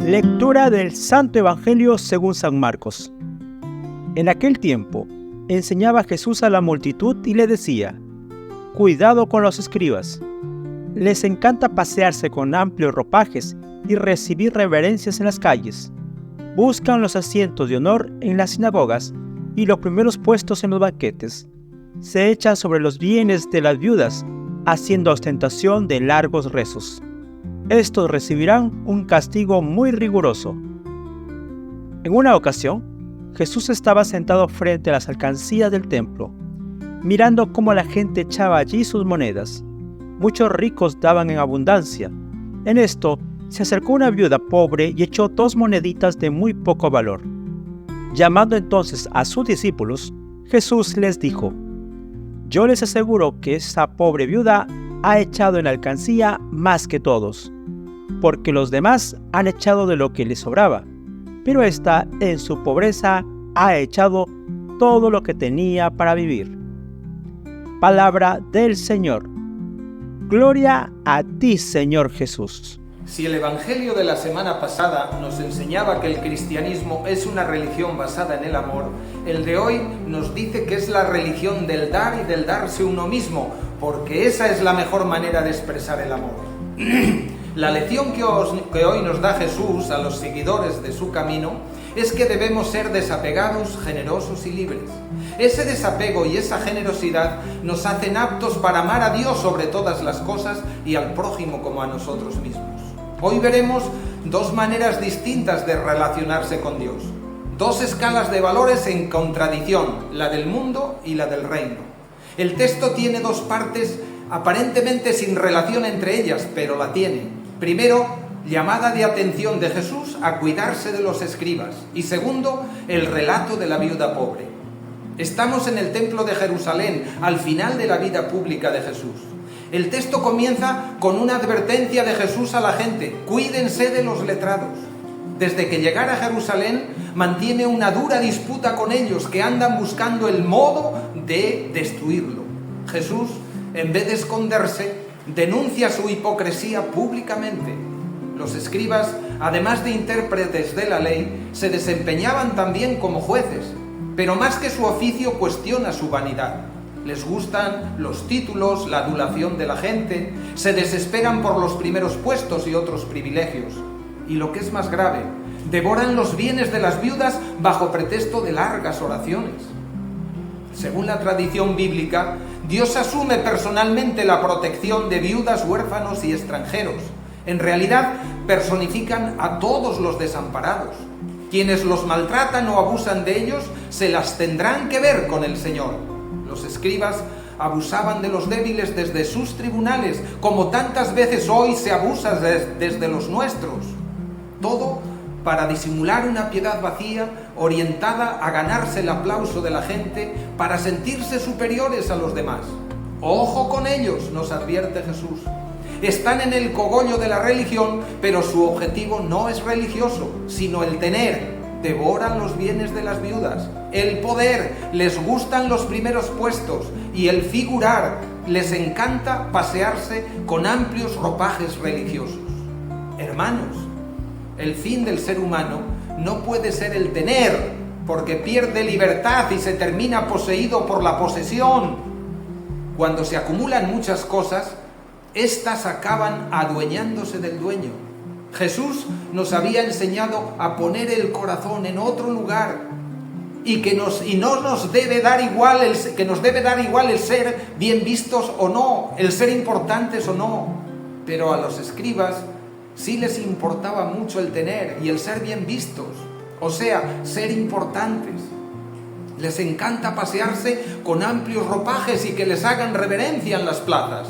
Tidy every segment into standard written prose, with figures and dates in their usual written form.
Lectura del Santo Evangelio según San Marcos. En aquel tiempo, enseñaba Jesús a la multitud y le decía: «Cuidado con los escribas. Les encanta pasearse con amplios ropajes y recibir reverencias en las calles. Buscan los asientos de honor en las sinagogas y los primeros puestos en los banquetes. Se echan sobre los bienes de las viudas, haciendo ostentación de largos rezos. Estos recibirán un castigo muy riguroso». En una ocasión, Jesús estaba sentado frente a las alcancías del templo, mirando cómo la gente echaba allí sus monedas. Muchos ricos daban en abundancia. En esto, se acercó una viuda pobre y echó 2 moneditas de muy poco valor. Llamando entonces a sus discípulos, Jesús les dijo: «Yo les aseguro que esa pobre viuda ha echado en la alcancía más que todos, porque los demás han echado de lo que les sobraba, pero ésta en su pobreza ha echado todo lo que tenía para vivir». Palabra del Señor. Gloria a ti, Señor Jesús. Si el Evangelio de la semana pasada nos enseñaba que el cristianismo es una religión basada en el amor, el de hoy nos dice que es la religión del dar y del darse uno mismo, porque esa es la mejor manera de expresar el amor. La lección que hoy nos da Jesús a los seguidores de su camino es que debemos ser desapegados, generosos y libres. Ese desapego y esa generosidad nos hacen aptos para amar a Dios sobre todas las cosas y al prójimo como a nosotros mismos. Hoy veremos 2 maneras distintas de relacionarse con Dios, 2 escalas de valores en contradicción, la del mundo y la del reino. El texto tiene 2 partes aparentemente sin relación entre ellas, pero la tiene. Primero, llamada de atención de Jesús a cuidarse de los escribas, y segundo, el relato de la viuda pobre. Estamos en el templo de Jerusalén, al final de la vida pública de Jesús. El texto comienza con una advertencia de Jesús a la gente: cuídense de los letrados. Desde que llegara a Jerusalén mantiene una dura disputa con ellos que andan buscando el modo de destruirlo. Jesús, en vez de esconderse, denuncia su hipocresía públicamente. Los escribas, además de intérpretes de la ley, se desempeñaban también como jueces, pero más que su oficio cuestiona su vanidad. Les gustan los títulos, la adulación de la gente, se desesperan por los primeros puestos y otros privilegios. Y lo que es más grave, devoran los bienes de las viudas bajo pretexto de largas oraciones. Según la tradición bíblica, Dios asume personalmente la protección de viudas, huérfanos y extranjeros. En realidad, personifican a todos los desamparados. Quienes los maltratan o abusan de ellos se las tendrán que ver con el Señor. Los escribas abusaban de los débiles desde sus tribunales, como tantas veces hoy se abusa desde los nuestros. Todo para disimular una piedad vacía, orientada a ganarse el aplauso de la gente, para sentirse superiores a los demás. Ojo con ellos, nos advierte Jesús. Están en el cogollo de la religión, pero su objetivo no es religioso, sino el tener. Devoran los bienes de las viudas. El poder, les gustan los primeros puestos, y el figurar, les encanta pasearse con amplios ropajes religiosos. Hermanos, el fin del ser humano no puede ser el tener, porque pierde libertad y se termina poseído por la posesión. Cuando se acumulan muchas cosas, estas acaban adueñándose del dueño. Jesús nos había enseñado a poner el corazón en otro lugar y que nos debe dar igual el ser bien vistos o no, el ser importantes o no. Pero a los escribas sí les importaba mucho el tener y el ser bien vistos, o sea, ser importantes. Les encanta pasearse con amplios ropajes y que les hagan reverencia en las plazas.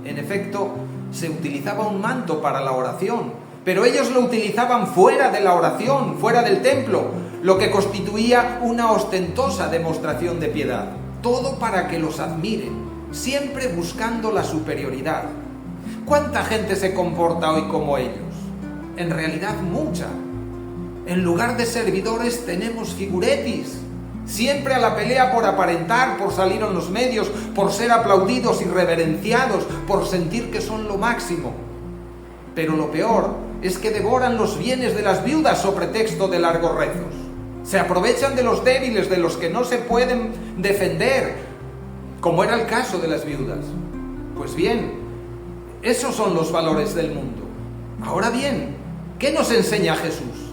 En efecto, se utilizaba un manto para la oración, pero ellos lo utilizaban fuera de la oración, fuera del templo, lo que constituía una ostentosa demostración de piedad. Todo para que los admiren, siempre buscando la superioridad. ¿Cuánta gente se comporta hoy como ellos? En realidad mucha. En lugar de servidores tenemos figuretis. Siempre a la pelea por aparentar, por salir en los medios, por ser aplaudidos y reverenciados, por sentir que son lo máximo. Pero lo peor es que devoran los bienes de las viudas sobre pretexto de largos rezos. Se aprovechan de los débiles, de los que no se pueden defender, como era el caso de las viudas. Pues bien, esos son los valores del mundo. Ahora bien, ¿qué nos enseña Jesús?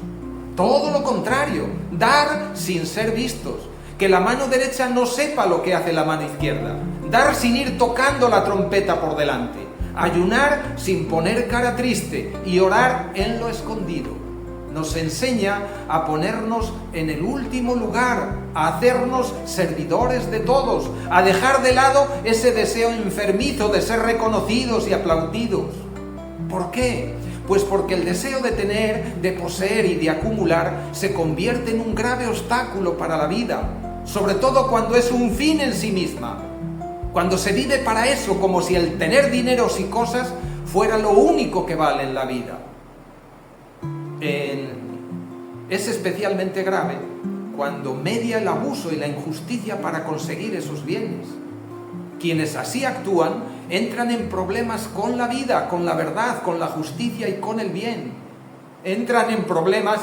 Todo lo contrario, dar sin ser vistos, que la mano derecha no sepa lo que hace la mano izquierda, dar sin ir tocando la trompeta por delante, ayunar sin poner cara triste y orar en lo escondido. Nos enseña a ponernos en el último lugar, a hacernos servidores de todos, a dejar de lado ese deseo enfermizo de ser reconocidos y aplaudidos. ¿Por qué? Pues porque el deseo de tener, de poseer y de acumular se convierte en un grave obstáculo para la vida, sobre todo cuando es un fin en sí misma, cuando se vive para eso, como si el tener dineros y cosas fuera lo único que vale en la vida. Es especialmente grave cuando media el abuso y la injusticia para conseguir esos bienes. Quienes así actúan entran en problemas con la vida, con la verdad, con la justicia y con el bien. Entran en problemas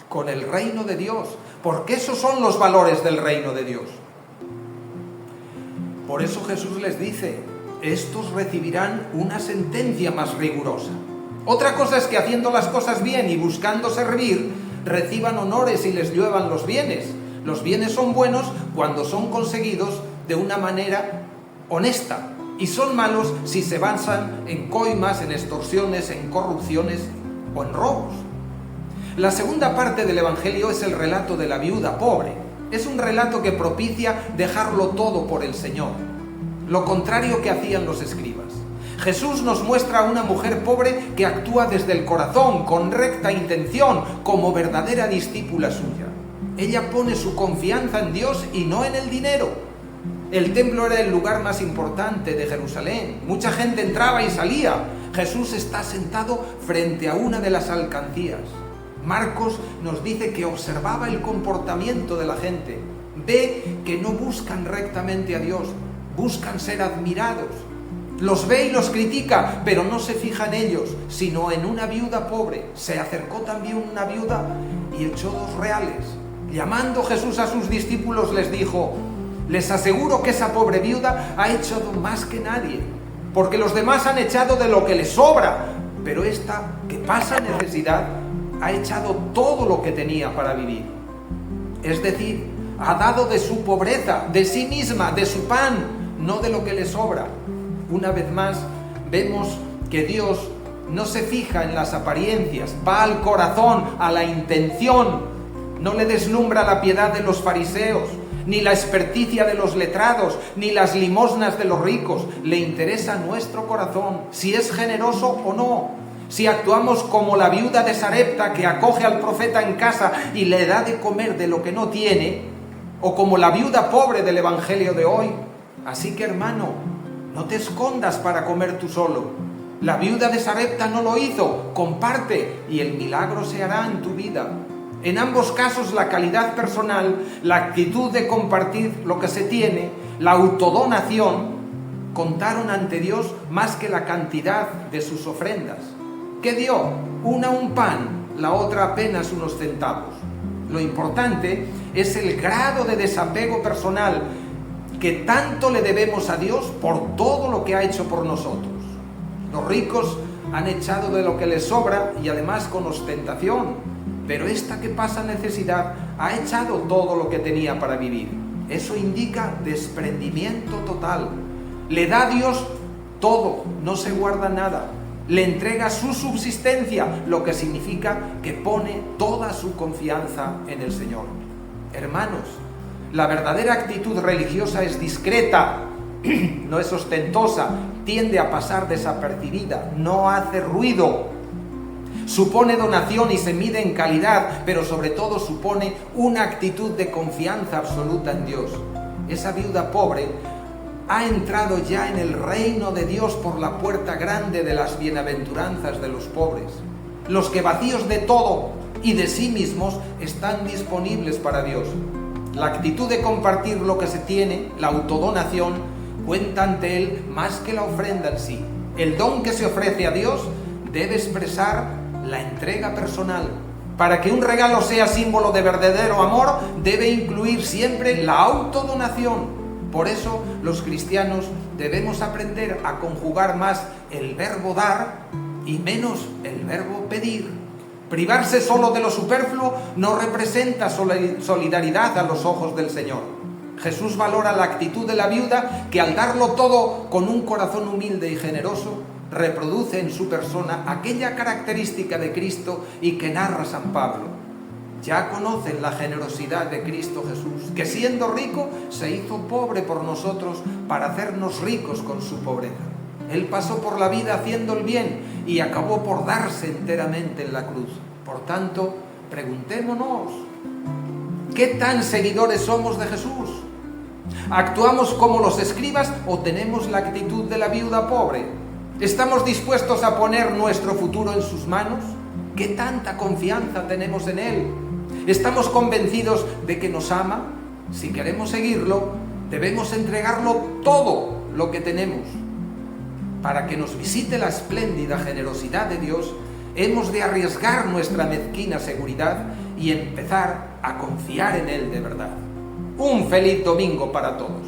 con el reino de Dios, porque esos son los valores del reino de Dios. Por eso Jesús les dice, estos recibirán una sentencia más rigurosa. Otra cosa es que haciendo las cosas bien y buscando servir, reciban honores y les lluevan los bienes. Los bienes son buenos cuando son conseguidos de una manera honesta, y son malos si se basan en coimas, en extorsiones, en corrupciones o en robos. La segunda parte del Evangelio es el relato de la viuda pobre. Es un relato que propicia dejarlo todo por el Señor, lo contrario que hacían los escribas. Jesús nos muestra a una mujer pobre que actúa desde el corazón, con recta intención, como verdadera discípula suya. Ella pone su confianza en Dios y no en el dinero. El templo era el lugar más importante de Jerusalén. Mucha gente entraba y salía. Jesús está sentado frente a una de las alcancías. Marcos nos dice que observaba el comportamiento de la gente. Ve que no buscan rectamente a Dios, buscan ser admirados. Los ve y los critica, pero no se fija en ellos, sino en una viuda pobre. Se acercó también una viuda y echó 2 reales. Llamando Jesús a sus discípulos les dijo, les aseguro que esa pobre viuda ha echado más que nadie, porque los demás han echado de lo que les sobra, pero esta, que pasa necesidad, ha echado todo lo que tenía para vivir. Es decir, ha dado de su pobreza, de sí misma, de su pan, no de lo que le sobra. Una vez más, vemos que Dios no se fija en las apariencias, va al corazón, a la intención. No le deslumbra la piedad de los fariseos, ni la experticia de los letrados, ni las limosnas de los ricos. Le interesa nuestro corazón, si es generoso o no. Si actuamos como la viuda de Sarepta que acoge al profeta en casa y le da de comer de lo que no tiene, o como la viuda pobre del Evangelio de hoy. Así que, hermano, no te escondas para comer tú solo. La viuda de Sarepta no lo hizo, comparte y el milagro se hará en tu vida. En ambos casos, la calidad personal, la actitud de compartir lo que se tiene, la autodonación, contaron ante Dios más que la cantidad de sus ofrendas. ¿Qué dio? Una un pan, la otra apenas unos centavos. Lo importante es el grado de desapego personal que tanto le debemos a Dios por todo lo que ha hecho por nosotros. Los ricos han echado de lo que les sobra y además con ostentación, pero esta que pasa necesidad ha echado todo lo que tenía para vivir. Eso indica desprendimiento total. Le da a Dios todo, no se guarda nada. Le entrega su subsistencia, lo que significa que pone toda su confianza en el Señor. Hermanos, la verdadera actitud religiosa es discreta, no es ostentosa, tiende a pasar desapercibida, no hace ruido. Supone donación y se mide en calidad, pero sobre todo supone una actitud de confianza absoluta en Dios. Esa viuda pobre ha entrado ya en el reino de Dios por la puerta grande de las bienaventuranzas de los pobres. Los que vacíos de todo y de sí mismos están disponibles para Dios. La actitud de compartir lo que se tiene, la autodonación, cuenta ante Él más que la ofrenda en sí. El don que se ofrece a Dios debe expresar la entrega personal. Para que un regalo sea símbolo de verdadero amor, debe incluir siempre la autodonación. Por eso los cristianos debemos aprender a conjugar más el verbo dar y menos el verbo pedir. Privarse solo de lo superfluo no representa solidaridad a los ojos del Señor. Jesús valora la actitud de la viuda que al darlo todo con un corazón humilde y generoso, reproduce en su persona aquella característica de Cristo y que narra San Pablo. Ya conocen la generosidad de Cristo Jesús, que siendo rico se hizo pobre por nosotros para hacernos ricos con su pobreza. Él pasó por la vida haciendo el bien y acabó por darse enteramente en la cruz. Por tanto, preguntémonos, ¿qué tan seguidores somos de Jesús? ¿Actuamos como los escribas o tenemos la actitud de la viuda pobre? ¿Estamos dispuestos a poner nuestro futuro en sus manos? ¿Qué tanta confianza tenemos en Él? ¿Estamos convencidos de que nos ama? Si queremos seguirlo, debemos entregarlo todo lo que tenemos. Para que nos visite la espléndida generosidad de Dios, hemos de arriesgar nuestra mezquina seguridad y empezar a confiar en Él de verdad. Un feliz domingo para todos.